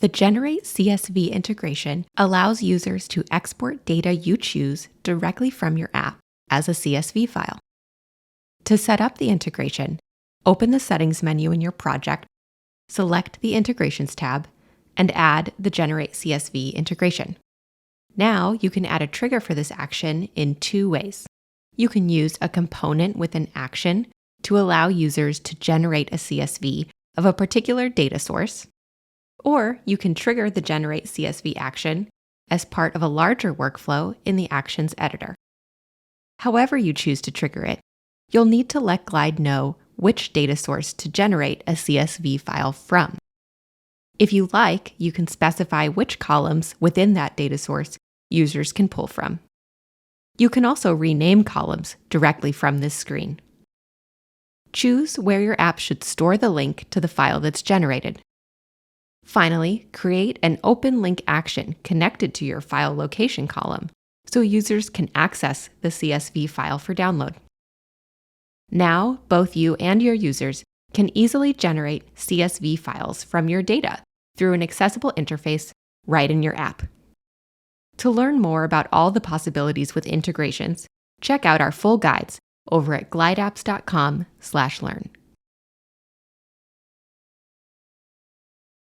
The Generate CSV integration allows users to export data you choose directly from your app as a CSV file. To set up the integration, open the Settings menu in your project, select the Integrations tab, and add the Generate CSV integration. Now you can add a trigger for this action in two ways. You can use a component with an action to allow users to generate a CSV of a particular data source, or you can trigger the Generate CSV action as part of a larger workflow in the Actions editor. However you choose to trigger it, you'll need to let Glide know which data source to generate a CSV file from. If you like, you can specify which columns within that data source users can pull from. You can also rename columns directly from this screen. Choose where your app should store the link to the file that's generated. Finally, create an open link action connected to your file location column so users can access the CSV file for download. Now, both you and your users can easily generate CSV files from your data through an accessible interface right in your app. To learn more about all the possibilities with integrations, check out our full guides over at glideapps.com/learn.